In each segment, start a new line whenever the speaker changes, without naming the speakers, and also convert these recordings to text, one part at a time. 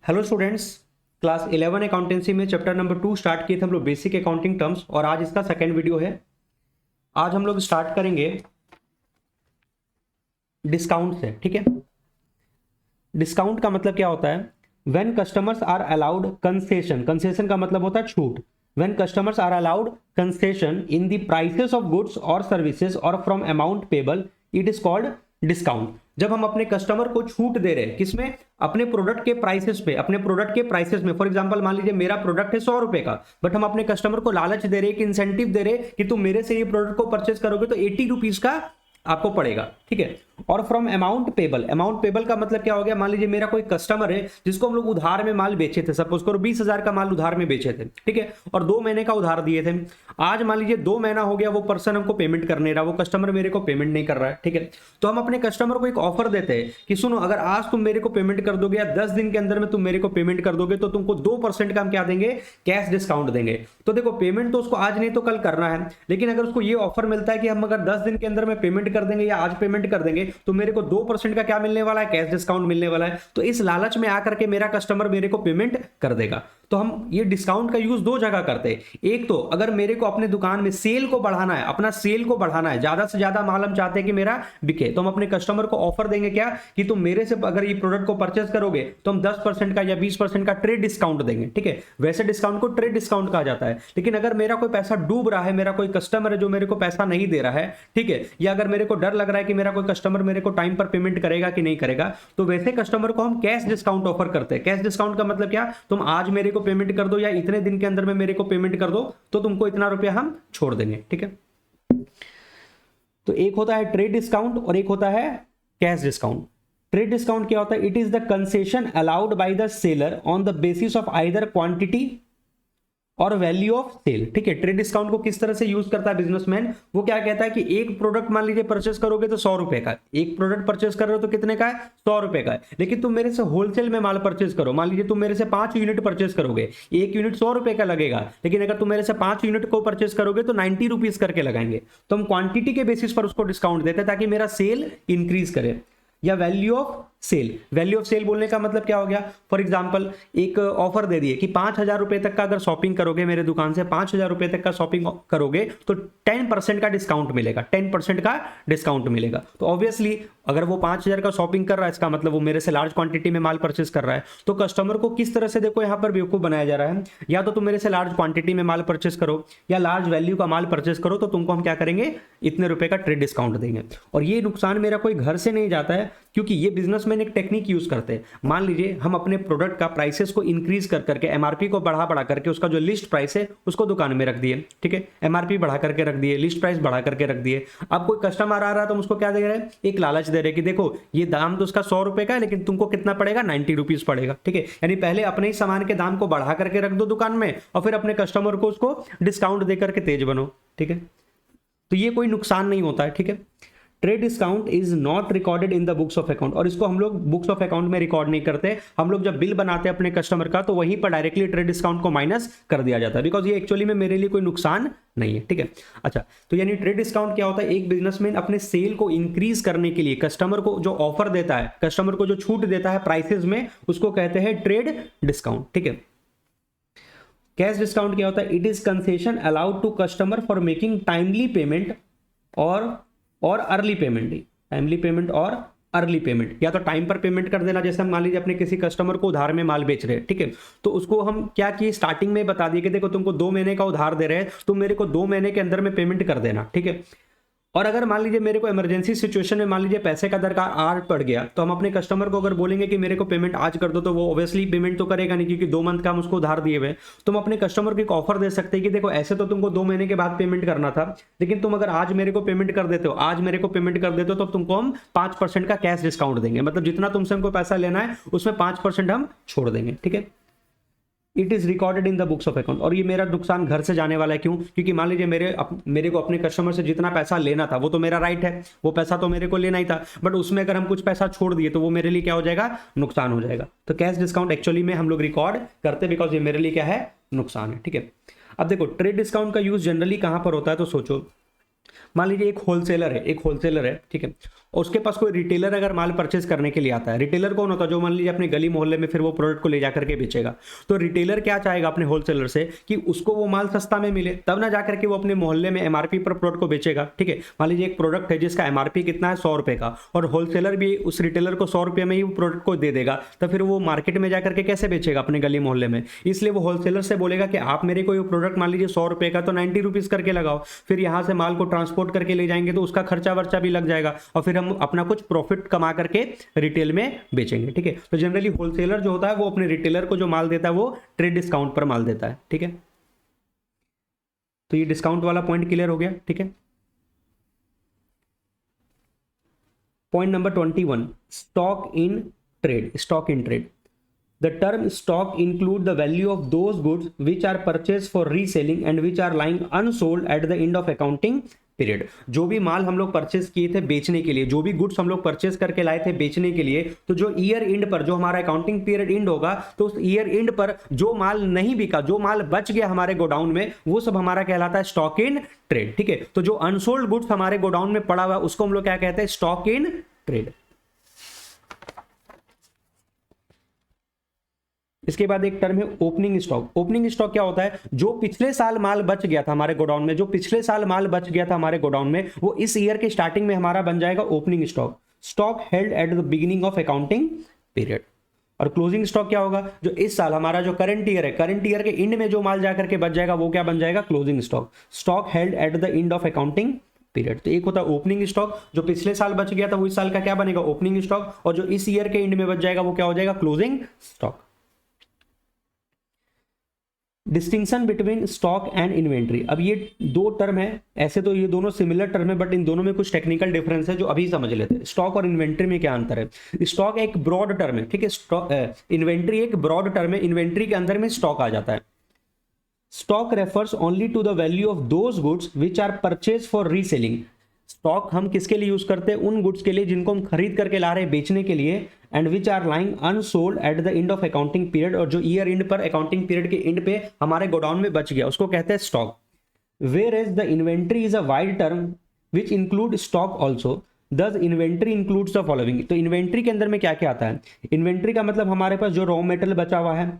Hello students, class 11 accountancy में chapter number 2 start किए थे हम लोग बेसिक अकाउंटिंग टर्म्स, और आज इसका सेकंड वीडियो है। आज हम लोग स्टार्ट करेंगे डिस्काउंट से। ठीक है, डिस्काउंट का मतलब क्या होता है? When customers are allowed concession, concession का मतलब होता है छूट। When customers are allowed concession in the prices of goods और सर्विसेज और from amount payable, it is called discount. जब हम अपने कस्टमर को छूट दे रहे हैं, किसमें? अपने प्रोडक्ट के प्राइसेस पे, अपने प्रोडक्ट के प्राइसेस में। फॉर एग्जांपल मान लीजिए मेरा प्रोडक्ट है 100 रुपए का, बट हम अपने कस्टमर को लालच दे रहे हैं, कि इंसेंटिव दे रहे हैं कि तुम मेरे से ये प्रोडक्ट को परचेस करोगे तो 80 रुपीज का आपको पड़ेगा। ठीक है, और from amount payable, amount payable का मतलब क्या हो गया? मान लीजिए मेरा कोई कस्टमर है जिसको हम लोग उधार में माल बेचे थे, सपोज करो 20,000 का माल उधार में बेचे थे। ठीक है, और 2 महीने का उधार दिए थे। आज मान लीजिए 2 महीना हो गया, वो पर्सन हमको पेमेंट कर नहीं रहा, वो कस्टमर मेरे को पेमेंट नहीं कर रहा है। ठीक है, तो हम अपने कस्टमर को एक ऑफर देते हैं कि सुनो, अगर आज तुम मेरे को पेमेंट कर दोगे या 10 दिन के अंदर में तुम मेरे को पेमेंट कर दोगे तो तुमको 2% का हम क्या देंगे? कैश डिस्काउंट देंगे। तो देखो, पेमेंट तो उसको आज नहीं तो कल करना है, लेकिन अगर उसको ये ऑफर मिलता है कि हम अगर 10 दिन के अंदर में पेमेंट कर देंगे या आज पेमेंट कर देंगे तो मेरे को 2% का क्या मिलने वाला है? कैश डिस्काउंट मिलने वाला है। तो इस लालच में आकर के मेरा कस्टमर मेरे को पेमेंट कर देगा। तो हम ये डिस्काउंट का यूज 2 जगह करते हैं। एक तो अगर मेरे को अपने दुकान में सेल को बढ़ाना है, अपना सेल को बढ़ाना है, ज्यादा से ज्यादा माल हम चाहते हैं कि मेरा बिके, तो हम अपने कस्टमर को ऑफर देंगे क्या? कि तुम मेरे से अगर ये प्रोडक्ट को परचेस करोगे तो हम 10% का या 20% का ट्रेड डिस्काउंट देंगे। ठीक है, वैसे डिस्काउंट को ट्रेड डिस्काउंट कहा जाता है। लेकिन अगर मेरा कोई पैसा डूब रहा है, मेरा कोई कस्टमर है जो मेरे को पैसा नहीं दे रहा है, ठीक है, या अगर मेरे को डर लग रहा है कि मेरा कोई कस्टमर मेरे को टाइम पर पेमेंट करेगा कि नहीं करेगा, तो वैसे कस्टमर को हम कैश डिस्काउंट ऑफर करते हैं। कैश डिस्काउंट का मतलब क्या? तुम आज मेरे को पेमेंट कर दो या इतने दिन के अंदर में मेरे को पेमेंट कर दो तो तुमको इतना रुपया हम छोड़ देंगे। ठीक है, तो एक होता है ट्रेड डिस्काउंट और एक होता है कैश डिस्काउंट। ट्रेड डिस्काउंट क्या होता है? It is the concession allowed by the seller on the basis of either quantity और वैल्यू ऑफ सेल। ठीक है, ट्रेड डिस्काउंट को किस तरह से यूज करता है बिजनेसमैन? वो क्या कहता है कि एक प्रोडक्ट मान लीजिए परचेस करोगे तो 100 रुपए का, एक प्रोडक्ट परचेस कर रहे हो तो कितने का है? 100 रुपए का है। लेकिन तुम मेरे से होलसेल में माल परचेस करो, मान लीजिए तुम मेरे से 5 यूनिट परचेस करोगे, एक यूनिट 100 रुपए का लगेगा, लेकिन अगर तुम मेरे से 5 यूनिट को परचेस करोगे तो 90 रुपीज करके लगाएंगे। तो हम क्वांटिटी के बेसिस पर उसको डिस्काउंट देते हैं ताकि मेरा सेल इंक्रीज करे। या value of sale, value of sale बोलने का मतलब क्या हो गया? फॉर एग्जांपल एक ऑफर दे दिए कि 5,000 रुपए तक का अगर शॉपिंग करोगे मेरे दुकान से, 5,000 रुपए तक का शॉपिंग करोगे तो 10% का डिस्काउंट मिलेगा, 10% का डिस्काउंट मिलेगा। तो ऑब्वियसली अगर वो 5,000 का शॉपिंग कर रहा है, इसका मतलब वो मेरे से लार्ज क्वांटिटी में माल परचेस कर रहा है। तो कस्टमर को किस तरह से देखो यहाँ पर बेवकूफ बनाया जा रहा है, या तो तुम मेरे से लार्ज क्वांटिटी में माल परचेस करो या लार्ज वैल्यू का माल परचेस करो, तो तुमको हम क्या करेंगे? इतने रुपए का ट्रेड डिस्काउंट देंगे। और ये नुकसान मेरा कोई घर से नहीं जाता है, क्योंकि ये बिजनेसमैन एक टेक्निक यूज करते हैं। मान लीजिए हम अपने प्रोडक्ट का प्राइसेस को इंक्रीज कर करके, एमआरपी को बढ़ा बढ़ा करके, उसका जो लिस्ट प्राइस है उसको दुकान में रख दिए। ठीक है, एमआरपी बढ़ा करके रख दिए, लिस्ट प्राइस बढ़ा करके रख दिए। अब कोई कस्टमर आ रहा है तो हम उसको क्या दे रहे हैं? एक लालच दे रहे हैं कि देखो ये दाम तो उसका 100 रुपए का है, लेकिन तुमको कितना पड़ेगा? 90 रुपीज पड़ेगा। ठीक है, यानी पहले अपने ही सामान के दाम को बढ़ा करके रख दो दुकान में और फिर अपने कस्टमर को उसको डिस्काउंट देकर के तेज बनो। ठीक है, तो ये कोई नुकसान नहीं होता है। ठीक है, trade discount is not recorded in the books of account, और इसको हम लोग बुक्स ऑफ अकाउंट में रिकॉर्ड नहीं करते। हम लोग जब बिल बनाते हैं अपने कस्टमर का तो वहीं पर डायरेक्टली ट्रेड डिस्काउंट को माइनस कर दिया जाता है, बिकॉज ये एक्चुअली में मेरे लिए कोई नुकसान नहीं है। ठीक है, अच्छा, तो यानी ट्रेड डिस्काउंट क्या होता है? एक बिजनेसमैन अपने सेल को इंक्रीज करने के लिए कस्टमर को जो ऑफर देता है, कस्टमर को जो छूट देता है प्राइसेस में, उसको कहते हैं ट्रेड डिस्काउंट। ठीक है, कैश डिस्काउंट क्या होता है? It is concession allowed to customer for making timely payment और अर्ली पेमेंट। टाइमली पेमेंट और अर्ली पेमेंट, या तो टाइम पर पेमेंट कर देना। जैसे हम मान लीजिए अपने किसी कस्टमर को उधार में माल बेच रहे हैं, ठीक है, तो उसको हम क्या किए? स्टार्टिंग में बता दिए कि देखो तुमको 2 महीने का उधार दे रहे हैं, तुम मेरे को 2 महीने के अंदर में पेमेंट कर देना। ठीक है, और अगर मान लीजिए मेरे को इमरजेंसी सिचुएशन में मान लीजिए पैसे का दरकार आड़ पड़ गया, तो हम अपने कस्टमर को अगर बोलेंगे कि मेरे को पेमेंट आज कर दो, तो वो ऑब्वियसली पेमेंट तो करेगा नहीं, क्योंकि 2 मंथ का हम उसको उधार दिए हुए। तो हम अपने कस्टमर को एक ऑफर दे सकते हैं कि देखो ऐसे तो तुमको 2 महीने के बाद पेमेंट करना था, लेकिन तुम अगर आज मेरे को पेमेंट कर देते हो, आज मेरे को पेमेंट कर देते हो, तो तुमको हम 5% का कैश डिस्काउंट देंगे। मतलब जितना तुमसे हमको पैसा लेना है उसमें 5% हम छोड़ देंगे। ठीक है, it is recorded in the books of account. और ये मेरा नुकसान घर से जाने वाला है, क्यों? क्योंकि मान लीजिए मेरे को अपने कस्टमर से जितना पैसा लेना था वो तो मेरा राइट है, वो पैसा तो मेरे को लेना ही था, बट उसमें अगर हम कुछ पैसा छोड़ दिए तो वो मेरे लिए क्या हो जाएगा? नुकसान हो जाएगा। तो कैश डिस्काउंट एक्चुअली में हम लोग रिकॉर्ड करते, बिकॉज ये मेरे लिए क्या है? नुकसान है। ठीक है, अब देखो ट्रेड डिस्काउंट का यूज जनरली कहां पर होता है, तो सोचो मान लीजिए एक होलसेलर है, ठीक है, और उसके पास कोई रिटेलर अगर माल परचेस करने के लिए आता है, रिटेलर कौन होता है, जो मान लीजिए अपने गली मोहल्ले में फिर वो प्रोडक्ट को ले जाकर के बेचेगा, तो रिटेलर क्या चाहेगा अपने होलसेलर से कि उसको वो माल सस्ता में मिले, तब ना जाकर के वो अपने मोहल्ले में एमआरपी पर प्रोडक्ट को बेचेगा। ठीक है, मान लीजिए एक प्रोडक्ट है जिसका एमआरपी कितना है 100 रुपए का, और होलसेलर भी उस रिटेलर को 100 रुपए में ही प्रोडक्ट को दे देगा, तो फिर वो मार्केट में जाकर के कैसे बेचेगा अपने गली मोहल्ले में। इसलिए वो होलसेलर से बोलेगा कि आप मेरे को प्रोडक्ट मान लीजिए 100 रुपए का तो 90 रुपीज करके लगाओ, फिर यहां से माल को ट्रांसपोर्ट करके ले जाएंगे तो उसका खर्चा वर्चा भी लग जाएगा, और फिर हम अपना कुछ प्रॉफिट कमा करके रिटेल में बेचेंगे। ठीक है, तो जनरली होलसेलर जो होता है वो अपने रिटेलर को जो माल देता है वो ट्रेड डिस्काउंट पर माल देता है। ठीक है, तो ये डिस्काउंट वाला पॉइंट क्लियर हो गया। ठीक है, point number 21, stock in trade. Stock in trade, the term stock include the value of those goods which are purchased for reselling and which are lying unsold at the end of accounting period। जो भी माल हम लोग purchase किए थे बेचने के लिए, जो भी गुड्स हम लोग परचेस करके लाए थे बेचने के लिए, तो जो ईयर एंड पर, जो हमारा अकाउंटिंग पीरियड एंड होगा, तो उस ईयर एंड पर जो माल नहीं बिका, जो माल बच गया हमारे गोडाउन में, वो सब हमारा कहलाता है स्टॉक इन ट्रेड। ठीक है, तो जो अनसोल्ड गुड्स हमारे गोडाउन में पड़ा हुआ उसको हम लोग क्या कहते हैं, स्टॉक इन ट्रेड। इसके बाद एक टर्म है ओपनिंग स्टॉक। ओपनिंग स्टॉक क्या होता है, जो पिछले साल माल बच गया था हमारे गोडाउन में, जो पिछले साल माल बच गया था हमारे गोडाउन में, वो इस ईयर के स्टार्टिंग में हमारा बन जाएगा opening stock. Stock held at the beginning of accounting period. और क्लोजिंग स्टॉक क्या होगा, जो इस साल हमारा जो करंट ईयर है, करंट ईयर के एंड में जो माल जाकर के बच जाएगा वो क्या बन जाएगा, closing stock. Stock held at the end of accounting period. तो एक होता है ओपनिंग स्टॉक, जो पिछले साल बच गया था वो इस साल का क्या बनेगा, ओपनिंग स्टॉक, और जो इस ईयर के एंड में बच जाएगा वो क्या हो जाएगा, closing stock. Distinction between stock and inventory. अब ये दो टर्म है, ऐसे तो ये दोनों सिमिलर टर्म है, बट इन दोनों में कुछ टेक्निकल डिफरेंस है जो अभी समझ लेते हैं। स्टॉक और इन्वेंट्री में क्या अंतर है। स्टॉक एक ब्रॉड टर्म है, ठीक है, इन्वेंट्री एक ब्रॉड टर्म है, इन्वेंट्री के अंदर में स्टॉक आ जाता है। Stock refers only to the value of those goods which are purchase for reselling. Stock हम किसके लिए यूज करते हैं, उन गुड्स के लिए जिनको हम खरीद करके ला रहे हैं बेचने के लिए, and which are lying unsold at the end of accounting period, और जो ईयर एंड पर अकाउंटिंग पीरियड के एंड पे हमारे गोडाउन में बच गया उसको कहते हैं stock. Where as the inventory is a wide term which include stock also, this inventory includes the following. तो इन्वेंट्री के अंदर में क्या क्या आता है, इन्वेंट्री का मतलब हमारे पास जो रॉ मेटेरियल बचा हुआ है,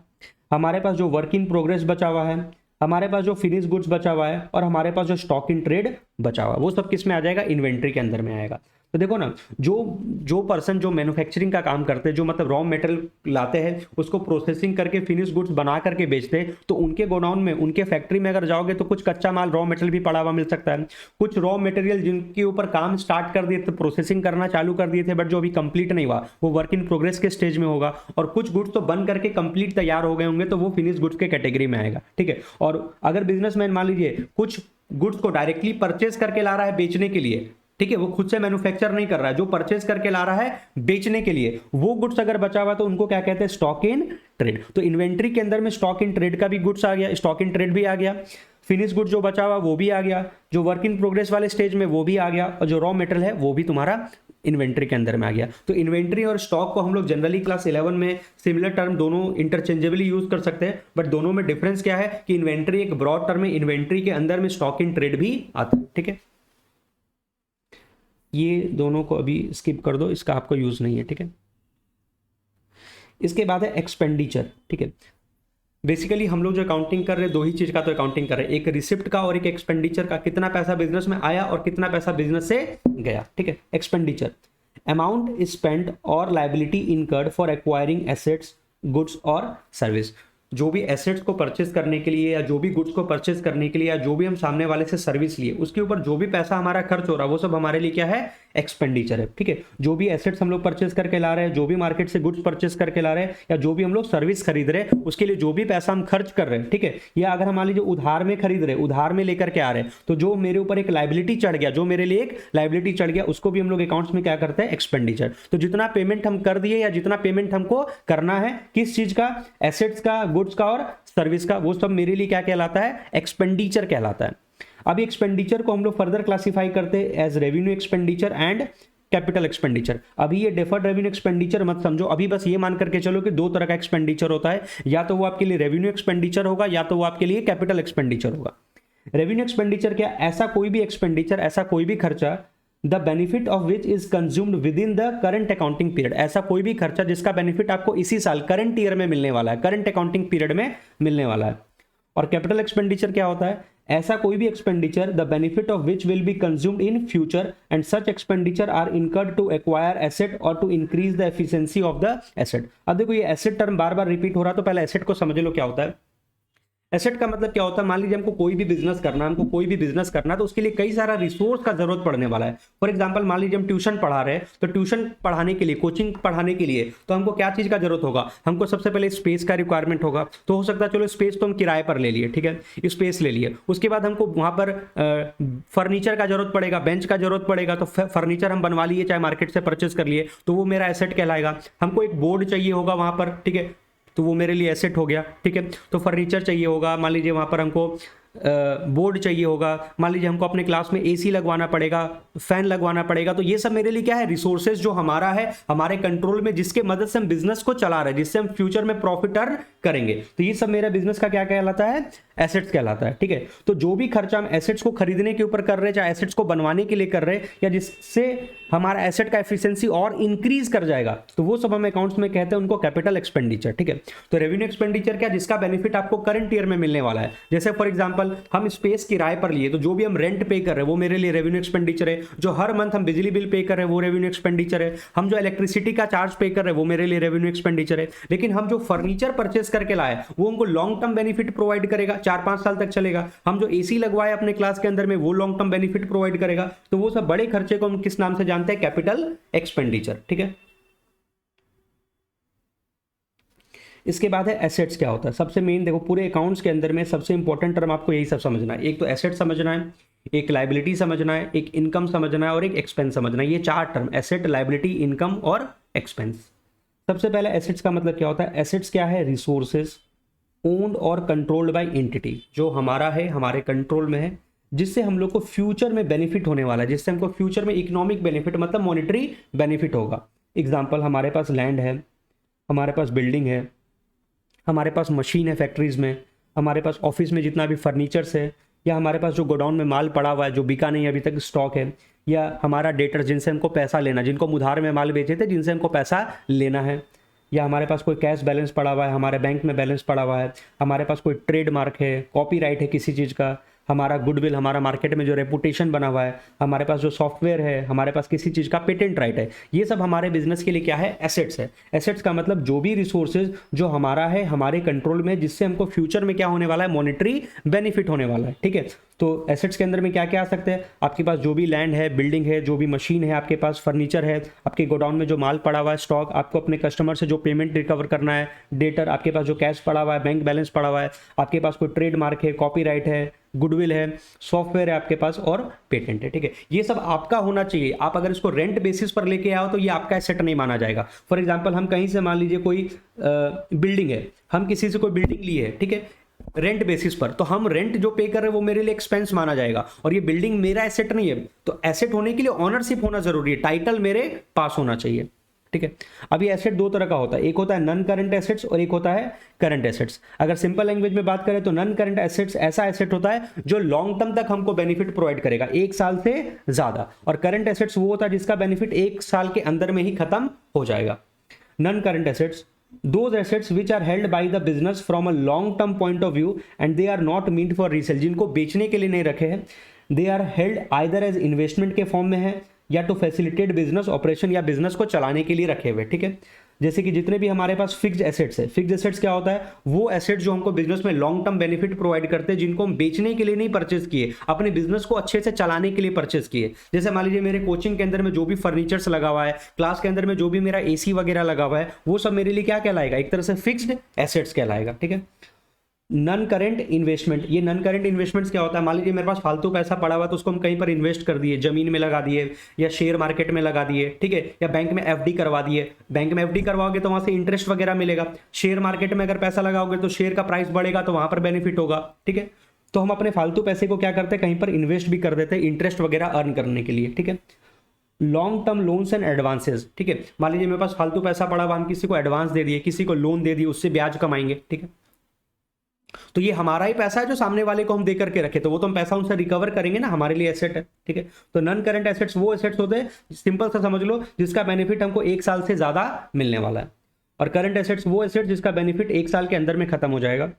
हमारे पास जो वर्क इन प्रोग्रेस बचा हुआ है, हमारे पास जो फिनिश गुड्स बचा हुआ है, और हमारे पास जो स्टॉक इन ट्रेड बचा हुआ है, वो सब किस में आ जाएगा, इन्वेंट्री के अंदर में आएगा। तो देखो ना, जो पर्सन जो मैन्युफैक्चरिंग का काम करते हैं, जो मतलब रॉ मटेरियल लाते हैं उसको प्रोसेसिंग करके फिनिश गुड्स बना करके बेचते हैं, तो उनके गोडाउन में, उनके फैक्ट्री में अगर जाओगे तो कुछ कच्चा माल रॉ मटेरियल भी पड़ा हुआ मिल सकता है। कुछ रॉ मटेरियल जिनके ऊपर काम स्टार्ट कर दिए थे, प्रोसेसिंग करना चालू कर दिए थे, बट जो अभी कंप्लीट नहीं हुआ वो वर्क इन प्रोग्रेस के स्टेज में होगा। और कुछ गुड्स तो बन करके कंप्लीट तैयार हो गए होंगे, तो वो फिनिश गुड्स के कैटेगरी में आएगा। ठीक है, और अगर बिजनेसमैन मान लीजिए कुछ गुड्स को डायरेक्टली परचेस करके ला रहा है बेचने के लिए, ठीक है, वो खुद से मैन्युफैक्चर नहीं कर रहा है, जो परचेस करके ला रहा है बेचने के लिए, वो गुड्स अगर बचा हुआ तो उनको क्या कहते हैं, स्टॉक इन ट्रेड। तो इन्वेंट्री के अंदर में स्टॉक इन ट्रेड का भी गुड्स आ गया, स्टॉक इन ट्रेड भी आ गया, फिनिश गुड जो बचा हुआ वो भी आ गया, जो वर्क इन प्रोग्रेस वाले स्टेज में वो भी आ गया, और जो रॉ मेटेरियल है वो भी तुम्हारा इन्वेंट्री के अंदर में आ गया। तो इन्वेंट्री और स्टॉक को हम लोग जनरली क्लास 11 में सिमिलर टर्म दोनों इंटरचेंजेबली यूज कर सकते हैं, बट दोनों में डिफरेंस क्या है कि इन्वेंट्री एक ब्रॉड टर्म है, इन्वेंट्री के अंदर में स्टॉक इन ट्रेड भी आता है। ठीक है, ये दोनों को अभी स्किप कर दो, इसका आपको यूज नहीं है। ठीक है, इसके बाद है एक्सपेंडिचर। ठीक है, बेसिकली हम लोग जो अकाउंटिंग कर रहे हैं दो ही चीज का तो अकाउंटिंग कर रहे हैं, एक रिसिप्ट का और एक एक्सपेंडिचर का, कितना पैसा बिजनेस में आया और कितना पैसा बिजनेस से गया। ठीक है, एक्सपेंडिचर अमाउंट स्पेंड और liability incurred for acquiring assets goods और सर्विस। जो भी एसेट्स को परचेज करने के लिए, या जो भी गुड्स को परचेज करने के लिए, या जो भी हम सामने वाले से सर्विस लिए, उसके ऊपर जो भी पैसा हमारा खर्च हो रहा है वो सब हमारे लिए क्या है, एक्सपेंडिचर है। ठीक है, जो भी एसेट्स हम लोग परचेज करके ला रहे हैं, जो भी मार्केट से गुड्स परचेज करके ला रहे हैं, या जो भी हम लोग सर्विस खरीद रहे हैं, उसके लिए जो भी पैसा हम खर्च कर रहे हैं, ठीक है, या अगर हम मान लीजिए उधार में खरीद रहे, उधार में लेकर के आ रहे हैं, तो जो मेरे ऊपर एक लायबिलिटी चढ़ गया, जो मेरे लिए एक लायबिलिटी चढ़ गया, उसको भी हम लोग अकाउंट्स में क्या करते हैं, एक्सपेंडिचर। तो जितना पेमेंट हम कर दिए या जितना पेमेंट हमको करना है किस चीज का, एसेट्स का, गुड्स का और सर्विस का, वो सब मेरे लिए क्या कहलाता है, एक्सपेंडिचर कहलाता है। अब एक्सपेंडिचर को हम लोग फर्दर क्लासिफाई करते हैं as revenue expenditure and capital expenditure. अभी ये डेफर्ड रेवेन्यू एक्सपेंडिचर मत समझो, अभी बस ये मान करके चलो कि दो तरह का एक्सपेंडिचर होता है, या तो वो आपके लिए रेवेन्यू एक्सपेंडिचर होगा या तो वो आपके लिए कैपिटल एक्सपेंडिचर होगा। रेवेन्यू एक्सपेंडिचर क्या, ऐसा कोई भी एक्सपेंडिचर, ऐसा कोई भी खर्चा the benefit of which is consumed with in the current accounting period, ऐसा कोई भी खर्चा जिसका बेनिफिट आपको इसी साल करंट ईयर में मिलने वाला है, करंट अकाउंटिंग पीरियड में मिलने वाला है। और कैपिटल एक्सपेंडिचर क्या होता है, ऐसा कोई भी expenditure the benefit of which will be consumed in future and such expenditure are incurred to acquire asset और to increase the efficiency of the asset. अब देखो ये एसेट टर्म बार बार रिपीट हो रहा है, तो पहले एसेट को समझ लो क्या होता है। एसेट का मतलब क्या होता है, मान लीजिए हमको कोई भी बिजनेस करना है, तो उसके लिए कई सारा रिसोर्स का जरूरत पड़ने वाला है। फॉर एग्जांपल मान लीजिए हम ट्यूशन पढ़ा रहे हैं, तो ट्यूशन पढ़ाने के लिए, कोचिंग पढ़ाने के लिए तो हमको क्या चीज का जरूरत होगा, हमको सबसे पहले स्पेस का रिक्वायरमेंट होगा। तो हो सकता है चलो स्पेस तो हम किराए पर ले लिए, ठीक है, स्पेस ले लिए, उसके बाद हमको वहां पर फर्नीचर का जरूरत पड़ेगा, बेंच का जरूरत पड़ेगा, तो फर्नीचर हम बनवा लिए चाहे मार्केट से परचेज कर लिए, तो वो मेरा एसेट कहलाएगा। हमको एक बोर्ड चाहिए होगा वहां पर, ठीक है, तो वो मेरे लिए एसेट हो गया, ठीक है। तो फर्नीचर चाहिए होगा, मान लीजिए वहां पर हमको बोर्ड चाहिए होगा, मान लीजिए हमको अपने क्लास में एसी लगवाना पड़ेगा, फैन लगवाना पड़ेगा, तो ये सब मेरे लिए क्या है, रिसोर्सेज जो हमारा है, हमारे कंट्रोल में, जिसके मदद से हम बिजनेस को चला रहे हैं, जिससे हम फ्यूचर में प्रॉफिट अर्न करेंगे। तो ये सब मेरा बिजनेस का क्या कहलाता है, एसेट्स कहलाता है, ठीक है। तो जो भी खर्चा हम एसेट्स को खरीदने के ऊपर कर रहे हैं, चाहे एसेट्स को बनवाने के लिए कर रहे हैं, या जिससे हमारा एसेट का एफिशिएंसी और इंक्रीज कर जाएगा, तो वो सब हम अकाउंट्स में कहते हैं उनको कैपिटल एक्सपेंडिचर, ठीक है। तो रेवेन्यू एक्सपेंडिचर क्या, जिसका बेनिफिट आपको करंट ईयर में मिलने वाला है। जैसे फॉर एग्जांपल हम स्पेस किराए पर लिए, तो जो भी हम रेंट पे कर रहे हैं वो मेरे लिए रेवेन्यू एक्सपेंडिचर है। जो हर मंथ हम बिजली बिल पे कर रहे हैं वो रेवेन्यू एक्सपेंडिचर है। हम जो इलेक्ट्रिसिटी का चार्ज पे कर रहे हैं वो मेरे लिए रेवेन्यू एक्सपेंडिचर है। लेकिन हम जो फर्नीचर परचेस करके लाए वो हमको लॉन्ग टर्म बेनिफिट प्रोवाइड करेगा, 4-5 साल तक चलेगा। हम जो एसी लगवाए अपने क्लास के अंदर में वो लॉन्ग टर्म बेनिफिट प्रोवाइड करेगा। तो वो सब बड़े खर्चे को हम किस नाम से जानते हैं, कैपिटल एक्सपेंडिचर, ठीक है। इसके बाद है एसेट्स क्या होता है। सबसे मेन देखो पूरे अकाउंट्स के अंदर में सबसे इंपॉर्टेंट टर्म आपको यही सब समझना है। एक तो एसेट समझना है, एक लायबिलिटी समझना है, एक इनकम समझना है और एक एक्सपेंस समझना है। ये 4 टर्म, एसेट, लायबिलिटी, इनकम और एक्सपेंस। सबसे पहले एसेट्स का मतलब क्या होता है। एसेट्स क्या है, रिसोर्सेज ओन्ड और कंट्रोल्ड बाय एंटिटी, जो हमारा है, हमारे कंट्रोल में है, जिससे हम लोग को फ्यूचर में बेनिफिट होने वाला है, जिससे हमको फ्यूचर में इकोनॉमिक बेनिफिट मतलब मॉनेटरी बेनिफिट होगा। एग्जाम्पल, हमारे पास लैंड है, हमारे पास बिल्डिंग है, हमारे पास मशीन है फैक्ट्रीज में, हमारे पास ऑफिस में जितना भी फर्नीचर्स है, या हमारे पास जो गोडाउन में माल पड़ा हुआ है जो बिका नहीं अभी तक स्टॉक है, या हमारा डेटर जिनसे हमको पैसा लेना, जिनको हम उधार में माल बेचे थे जिनसे हमको पैसा लेना है, या हमारे पास कोई कैश बैलेंस पड़ा हुआ है, हमारे बैंक में बैलेंस पड़ा हुआ है, हमारे पास कोई ट्रेडमार्क है, कॉपीराइट है किसी चीज़ का, हमारा गुडविल, हमारा मार्केट में जो रेपुटेशन बना हुआ है, हमारे पास जो सॉफ्टवेयर है, हमारे पास किसी चीज़ का पेटेंट राइट है, ये सब हमारे बिजनेस के लिए क्या है, एसेट्स है। एसेट्स का मतलब जो भी रिसोर्सेज जो हमारा है, हमारे कंट्रोल में, जिससे हमको फ्यूचर में क्या होने वाला है, मॉनेटरी बेनिफिट होने वाला है, ठीक है। तो एसेट्स के अंदर में क्या क्या आ सकते हैं, आपके पास जो भी लैंड है, बिल्डिंग है, जो भी मशीन है, आपके पास फर्नीचर है, आपके गोडाउन में जो माल पड़ा हुआ है स्टॉक, आपको अपने कस्टमर से जो पेमेंट रिकवर करना है, डेटर, आपके पास जो कैश पड़ा हुआ है, बैंक बैलेंस पड़ा हुआ है, आपके पास कोई ट्रेडमार्क है, कॉपीराइट है, गुडविल है, सॉफ्टवेयर है आपके पास और पेटेंट है, ठीक है। ये सब आपका होना चाहिए। आप अगर इसको रेंट बेसिस पर लेके आओ तो ये आपका एसेट नहीं माना जाएगा। फॉर एग्जांपल, हम कहीं से मान लीजिए कोई बिल्डिंग है, हम किसी से कोई बिल्डिंग ली है, ठीक है, रेंट बेसिस पर, तो हम रेंट जो पे कर रहे हैं वो मेरे लिए एक्सपेंस माना जाएगा और ये बिल्डिंग मेरा एसेट नहीं है। तो एसेट होने के लिए ऑनरशिप होना जरूरी है, टाइटल मेरे पास होना चाहिए, ठीक है। अब ये एसेट 2 तरह का होता है, एक होता है नॉन करंट एसेट्स और एक होता है करंट एसेट्स। अगर सिंपल लैंग्वेज में बात करें तो नॉन करंट एसेट्स ऐसा एसेट होता है जो लॉन्ग टर्म तक हमको बेनिफिट प्रोवाइड करेगा, 1 साल से ज्यादा, और करंट एसेट्स वो होता है जिसका बेनिफिट 1 साल के अंदर में ही खत्म हो जाएगा। Non current assets those assets which are held by the business from a long term point of view and they are not meant for resale, जिनको बेचने के लिए नहीं रखे हैं, they are held either as investment के form में है या to facilitate business operation, या बिजनेस को चलाने के लिए रखे हुए, ठीक है। जैसे कि जितने भी हमारे पास फिक्स्ड एसेट्स है, फिक्स्ड एसेट्स क्या होता है, वो एसेट्स जो हमको बिजनेस में लॉन्ग टर्म बेनिफिट प्रोवाइड करते हैं, जिनको हम बेचने के लिए नहीं परचेज किए, अपने बिजनेस को अच्छे से चलाने के लिए परचेज किए। जैसे मान लीजिए मेरे कोचिंग के अंदर में जो भी फर्नीचर्स लगा हुआ है, क्लास के अंदर में जो भी मेरा एसी वगैरह लगा हुआ है, वो सब मेरे लिए क्या कहलाएगा, एक तरह से फिक्स्ड एसेट्स कहलाएगा, ठीक है। नॉन करेंट इन्वेस्टमेंट, ये नॉन करेंट इन्वेस्टमेंट्स क्या होता है, मान लीजिए मेरे पास फालतू पैसा पड़ा हुआ तो उसको हम कहीं पर इन्वेस्ट कर दिए, जमीन में लगा दिए या शेयर मार्केट में लगा दिए, ठीक है, या बैंक में एफडी करवा दिए। बैंक में एफडी करवाओगे तो वहां से इंटरेस्ट वगैरह मिलेगा। शेयर मार्केट में अगर पैसा लगाओगे तो शेयर का प्राइस बढ़ेगा तो वहां पर बेनिफिट होगा, ठीक है। तो हम अपने फालतू पैसे को क्या करते हैं, कहीं पर इन्वेस्ट भी कर देते हैं इंटरेस्ट वगैरह अर्न करने के लिए, ठीक है। Long term loans and advances, ठीक है, मान लीजिए मेरे पास फालतू पैसा पड़ा हुआ, हम किसी को एडवांस दे दिए, किसी को लोन दे दिए, उससे ब्याज कमाएंगे, ठीक है। तो ये हमारा ही पैसा है जो सामने वाले को हम दे करके रखे, तो वो तो हम पैसा उनसे रिकवर करेंगे ना, हमारे लिए एसेट है, ठीक है। तो नॉन करंट एसेट्स वो एसेट्स होते हैं, सिंपल सा समझ लो, जिसका बेनिफिट हमको 1 साल से ज्यादा मिलने वाला है। और करंट एसेट्स वो एसेट जिसका बेनिफिट 1 साल के अंदर में खत्म हो जाएगा।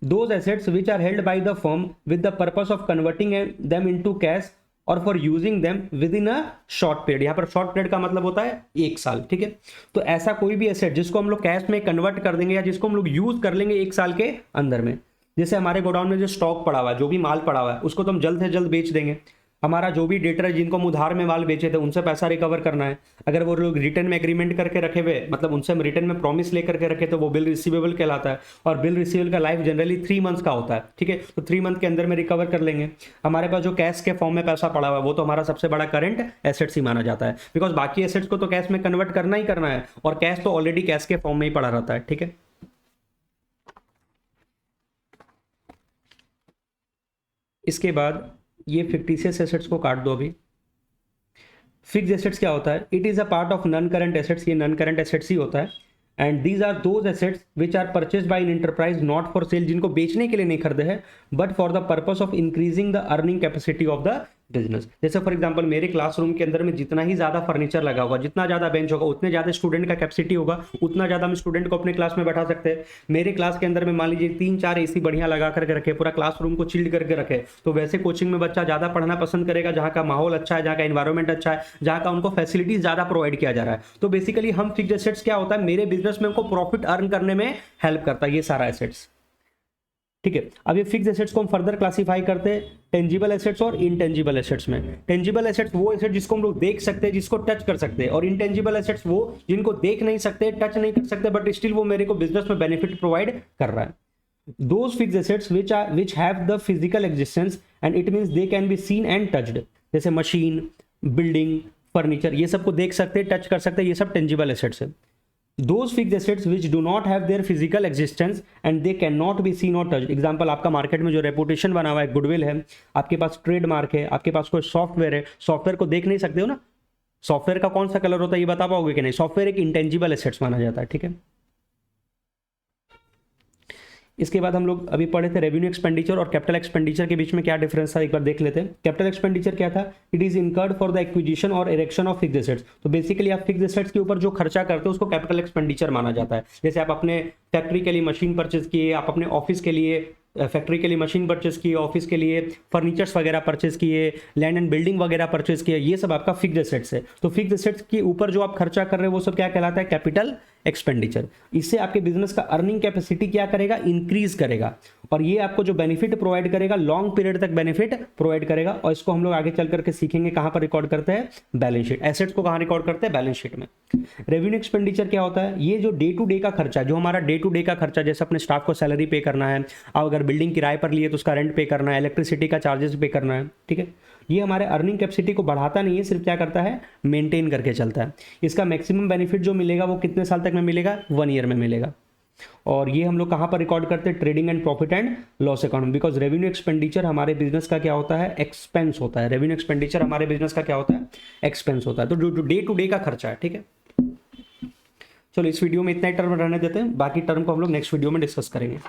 Those assets which are held by the firm with the purpose of converting them into cash और for using them within a short period. यहाँ पर शॉर्ट पीरियड का मतलब होता है 1 साल, ठीक है। तो ऐसा कोई भी एसेट जिसको हम लोग कैश में कन्वर्ट कर देंगे या जिसको हम लोग यूज कर लेंगे 1 साल के अंदर में, जैसे हमारे गोडाउन में जो स्टॉक पड़ा हुआ है, जो भी माल पड़ा हुआ है, उसको तो हम जल्द से जल्द बेच देंगे। हमारा जो भी डेटर है जिनको हम उधार में माल बेचे थे उनसे पैसा रिकवर करना है। अगर वो लोग रिटर्न में एग्रीमेंट करके रखे हुए, मतलब उनसे हम रिटर्न में प्रॉमिस लेकर के रखे, तो वो बिल रिसीवेबल कहलाता है। और बिल रिसीवेबल का लाइफ जनरली 3 मंथ्स का होता है, ठीक है। तो 3 मंथ के अंदर में रिकवर कर लेंगे। हमारे पास जो कैश के फॉर्म में पैसा पड़ा हुआ है वो तो हमारा सबसे बड़ा करंट एसेट्स ही माना जाता है, बिकॉज बाकी एसेट्स को तो कैश में कन्वर्ट करना ही करना है, और कैश तो ऑलरेडी कैश के फॉर्म में ही पड़ा रहता है, ठीक है। इसके बाद ये फिक्टिशियस एसेट्स को काट दो अभी। फिक्स एसेट्स क्या होता है? It is a part of non current assets, ये नॉन करंट एसेट्स ही होता है। And these are those assets which are purchase by an enterprise not for sale, जिनको बेचने के लिए नहीं खरीदे हैं, but for the purpose of increasing the earning capacity of the business. जैसे फॉर एग्जांपल मेरे क्लासरूम के अंदर में जितना ही ज्यादा फर्नीचर लगा होगा, जितना ज्यादा बेंच होगा, उतने ज्यादा स्टूडेंट का कैपेसिटी होगा, उतना ज्यादा हम स्टूडेंट को अपने क्लास में बैठा सकते हैं। मेरे क्लास के अंदर में मान लीजिए 3-4 एसी बढ़िया लगा करके रखे, पूरा क्लासरूम को चिल्ड करके रखे, तो वैसे कोचिंग में बच्चा ज्यादा पढ़ना पसंद करेगा जहाँ का माहौल अच्छा है, जहाँ का एनवायरमेंट अच्छा है, जहाँ का उनको फैसिलिटीज ज्यादा प्रोवाइड किया जा रहा है। तो बेसिकली हम फिक्स्ड एसेट्स क्या होता है, मेरे बिजनेस में हमको प्रॉफिट अर्न करने में हेल्प करता है ये सारा एसेट्स, ठीक है। अब ये फिक्स एसेट्स को हम फर्दर क्लासिफाई करते हैं टेंजिबल एसेट्स और इनटेंजिबल एसेट्स में। टेंजिबल एसेट्स वो एसेट जिसको हम लोग देख सकते हैं, जिसको टच कर सकते हैं, और इनटेंजिबल एसेट्स वो जिनको देख नहीं सकते, टच नहीं कर सकते, बट स्टिल वो मेरे को बिजनेस में बेनिफिट प्रोवाइड कर रहा है। Those fix assets which have the physical existence and it means they can be seen and touched, जैसे मशीन, बिल्डिंग, फर्नीचर, ये सबको देख सकते हैं, टच कर सकते हैं, ये सब टेंजिबल एसेट्स है। Those fixed assets which do not have their physical existence and they cannot be seen or touched, example आपका मार्केट में जो रेपुटेशन बना हुआ है, गुडविल है, आपके पास ट्रेडमार्क है, आपके पास कोई सॉफ्टवेयर है, सॉफ्टवेयर को देख नहीं सकते हो ना, सॉफ्टवेयर का कौन सा कलर होता है ये बता पाओगे कि नहीं? सॉफ्टवेयर एक इंटेंजिबल एसेट्स माना जाता है, ठीक है। इसके बाद हम लोग अभी पढ़े थे रेवेन्यू एक्सपेंडिचर और कैपिटल एक्सपेंडिचर के बीच में क्या डिफरेंस था, एक बार देख लेते हैं। कैपिटल एक्सपेंडिचर क्या था? It is incurred for the acquisition और इरेक्शन ऑफ फिक्स्ड एसेट्स। तो बेसिकली आप फिक्स्ड एसेट्स के ऊपर जो खर्चा करते हो उसको कैपिटल एक्सपेंडिचर माना जाता है। जैसे आप अपने फैक्ट्री के लिए मशीन परचेज किए, आप अपने ऑफिस के लिए फैक्ट्री के लिए मशीन परचेज किए, ऑफिस के लिए फर्नीचर्स वगैरह परचेज किए, लैंड एंड बिल्डिंग वगैरह परचेज किए, ये सब आपका फिक्स्ड एसेट्स है। तो फिक्स्ड एसेट्स के ऊपर जो आप खर्चा कर रहे हो वो सब क्या कहलाता है? Capital expenditure. इससे आपके बिजनेस का अर्निंग कैपेसिटी क्या करेगा? इंक्रीज करेगा, और ये आपको जो बेनिफिट प्रोवाइड करेगा, लॉन्ग पीरियड तक बेनिफिट प्रोवाइड करेगा। और इसको हम लोग आगे चल करके सीखेंगे कहां पर रिकॉर्ड करते हैं? Balance sheet. एसेट्स को कहां रिकॉर्ड करते हैं? बैलेंस शीट में। रेवेन्यू एक्सपेंडिचर क्या होता है? ये जो डे टू डे का खर्चा, जो हमारा डे टू डे का खर्चा, जैसे अपने स्टाफ को सैलरी पे करना है, और अगर बिल्डिंग किराए पर लिए तो उसका रेंट पे करना है, इलेक्ट्रिसिटी का चार्जेस पे करना है, ठीक है। ये हमारे अर्निंग कैपेसिटी को बढ़ाता नहीं है, सिर्फ क्या करता है? मेंटेन करके चलता है। इसका मैक्सिमम बेनिफिट जो मिलेगा वो कितने साल तक में मिलेगा? 1 ईयर में मिलेगा। और ये हम लोग कहां पर रिकॉर्ड करते हैं? Trading and profit and loss account. Because revenue expenditure हमारे बिजनेस का क्या होता है? एक्सपेंस होता है। रेवेन्यू एक्सपेंडिचर हमारे बिजनेस का क्या होता है? एक्सपेंस होता है। तो जो डे टू डे का खर्चा है, ठीक है। चलो इस वीडियो में इतना ही टर्म रहने देते हैं, बाकी टर्म को हम लोग नेक्स्ट वीडियो में डिस्कस करेंगे।